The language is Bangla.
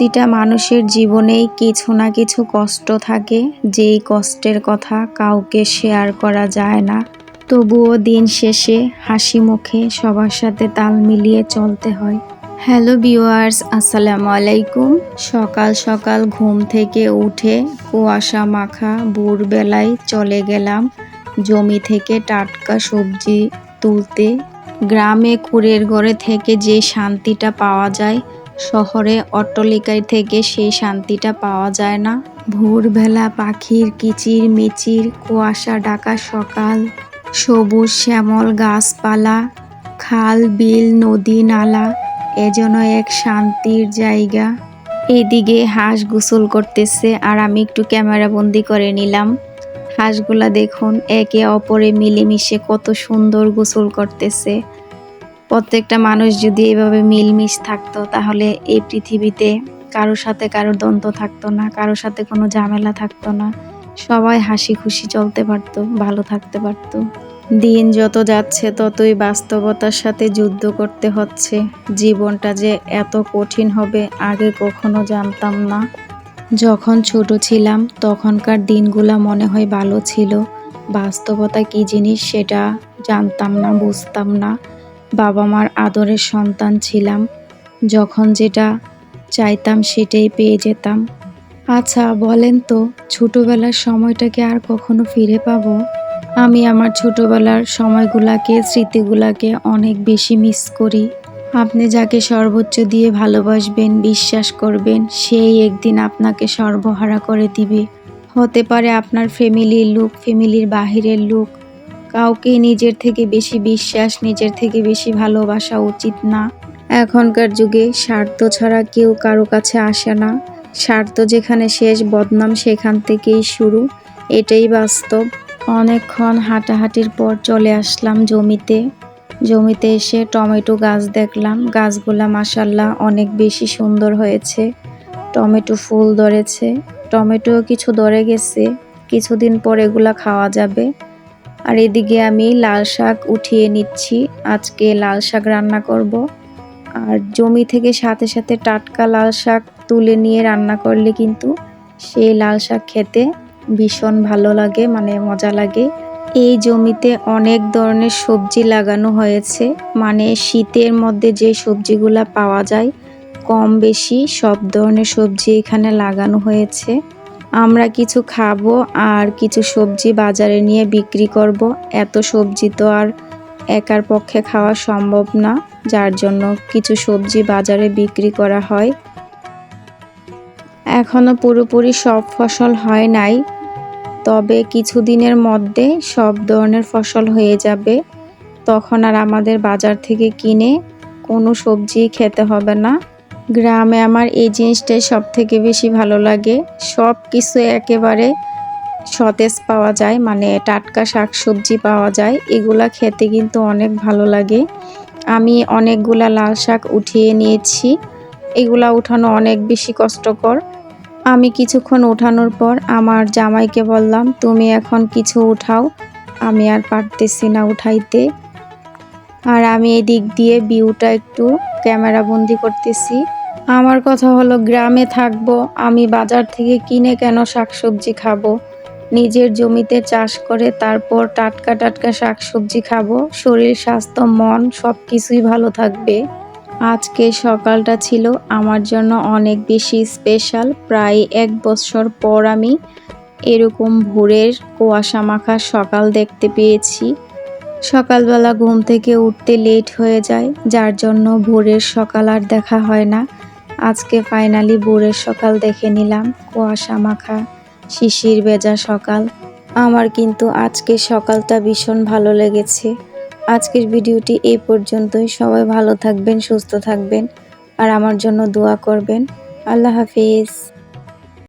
প্রতিটা মানুষের জীবনেই কিছু না কিছু কষ্ট থাকে, যেই কষ্টের কথা কাউকে শেয়ার করা যায় না। তবুও দিন শেষে হাসি মুখে সবার সাথে তাল মিলিয়ে চলতে হয়। হ্যালো ভিউয়ার্স, আসসালামু আলাইকুম। সকাল সকাল ঘুম থেকে উঠে কুয়াশা মাখা ভোরবেলায় চলে গেলাম জমি থেকে টাটকা সবজি তুলতে। গ্রামে কুড়ের ঘরে থেকে যে শান্তিটা পাওয়া যায়, শহরে অট্টালিকায় থেকে সেই শান্তিটা পাওয়া যায় না। ভোরবেলা পাখির কিচির মিচির, কুয়াশা ঢাকা সকাল, সবুজ শ্যামল গাছপালা, খাল বিল নদী নালা, যেন এক শান্তির জায়গা। এদিকে হাঁস গোসল করতেছে আর আমি একটু ক্যামেরা বন্দি করে নিলাম। হাঁসগুলা দেখুন একে অপরে মিলেমিশে কত সুন্দর গোসল করতেছে। প্রত্যেকটা মানুষ যদি এভাবে মিলমিশ থাকতো, তাহলে এই পৃথিবীতে কারোর সাথে কারোর দ্বন্দ্ব থাকতো না, কারোর সাথে কোনো ঝামেলা থাকতো না। সবাই হাসি খুশি চলতে পারতো, ভালো থাকতে পারতো। দিন যত যাচ্ছে ততই বাস্তবতার সাথে যুদ্ধ করতে হচ্ছে। জীবনটা যে এত কঠিন হবে আগে কখনো জানতাম না। যখন ছোট ছিলাম তখনকার দিনগুলা মনে হয় ভালো ছিল। বাস্তবতা কি জিনিস সেটা জানতাম না, বুঝতাম না। বাবা মার আদরের সন্তান ছিলাম, যখন যেটা চাইতাম সেটাই পেয়ে যেতাম। আচ্ছা বলেন তো, ছোটবেলার সময়টাকে আর কখনো ফিরে পাবো? আমি আমার ছোটবেলার সময়গুলাকে, স্মৃতিগুলাকে অনেক বেশি মিস করি। আপনি যাকে সর্বোচ্চ দিয়ে ভালোবাসবেন, বিশ্বাস করবেন, সেই একদিন আপনাকে সর্বহারা করে দিবে। হতে পারে আপনার ফ্যামিলির লোক, ফ্যামিলির বাহিরের লোক। কাউকে নিজের থেকে বেশি বিশ্বাস, নিজের থেকে বেশি ভালোবাসা উচিত না। এখনকার যুগে স্বার্থ ছাড়া কেউ কারো কাছে আসে না। স্বার্থ যেখানে শেষ, বদনাম সেখান থেকেই শুরু। এটাই বাস্তব। অনেকক্ষণ হাঁটাহাঁটির পর চলে আসলাম জমিতে এসে টমেটো গাছ দেখলাম। গাছগুলা মাশাআল্লাহ অনেক বেশি সুন্দর হয়েছে। টমেটো ফুল ধরেছে, টমেটো কিছু ধরে গেছে, কিছুদিন পর এগুলা খাওয়া যাবে। আর এদিকে আমি লাল শাক উঠিয়ে নিচ্ছি, আজকে লাল শাক রান্না করব। আর জমি থেকে সাথে সাথে টাটকা লাল শাক তুলে নিয়ে রান্না করলে কিন্তু সেই লাল শাক খেতে ভীষণ ভালো লাগে, মানে মজা লাগে। এই জমিতে অনেক ধরনের সবজি লাগানো হয়েছে, মানে শীতের মধ্যে যে সবজিগুলা পাওয়া যায় কম বেশি সব ধরনের সবজি এখানে লাগানো হয়েছে। আমরা কিছু খাবো আর কিছু সবজি বাজারে নিয়ে বিক্রি করব। এত সবজি তো আর একার পক্ষে খাওয়া সম্ভব না, যার জন্য কিছু সবজি বাজারে বিক্রি করা হয়। এখনো পুরোপুরি সব ফসল হয় নাই, তবে কিছুদিনের মধ্যে সব ধরনের ফসল হয়ে যাবে। তখন আর আমাদের বাজার থেকে কিনে কোনো সবজি খেতে হবে না। গ্রামে আমার এই জিনিসটাই সব থেকে বেশি ভালো লাগে। সব কিছু একেবারে সতেজ পাওয়া যায়, মানে টাটকা শাকসবজি পাওয়া যায়। এগুলা খেতে কিন্তু অনেক ভালো লাগে। আমি অনেকগুলা লাল শাক উঠিয়ে নিয়েছি। এগুলা উঠানো অনেক বেশি কষ্টকর। আমি কিছুক্ষণ উঠানোর পর আমার জামাইকে বললাম, তুমি এখন কিছু উঠাও, আমি আর পারতেছি না উঠাইতে। আর আমি এদিক দিয়ে ভিউটা একটু ক্যামেরা বন্দি করতেছি। আমার কথা হলো, গ্রামে থাকবো, আমি বাজার থেকে কিনে কেন শাকসবজি খাবো? নিজের জমিতে চাষ করে তারপর টাটকা টাটকা শাকসবজি খাবো। শরীর, স্বাস্থ্য, মন সব কিছুই ভালো থাকবে। আজকে সকালটা ছিল আমার জন্য অনেক বেশি স্পেশাল। প্রায় 1 বছর পর আমি এরকম ভোরের কুয়াশা মাখা সকাল দেখতে পেয়েছি। সকালবেলা ঘুম থেকে উঠতে লেট হয়ে যায়, যার জন্য ভোরের সকাল আর দেখা হয় না। আজকে ফাইনালি ভোরের সকাল দেখে নিলাম, কুয়াশা মাখা শিশির ভেজা সকাল। আমার কিন্তু আজকের সকালটা ভীষণ ভালো লেগেছে। আজকের ভিডিওটি এই পর্যন্তই। সবাই ভালো থাকবেন, সুস্থ থাকবেন আর আমার জন্য দোয়া করবেন। আল্লাহ হাফিজ।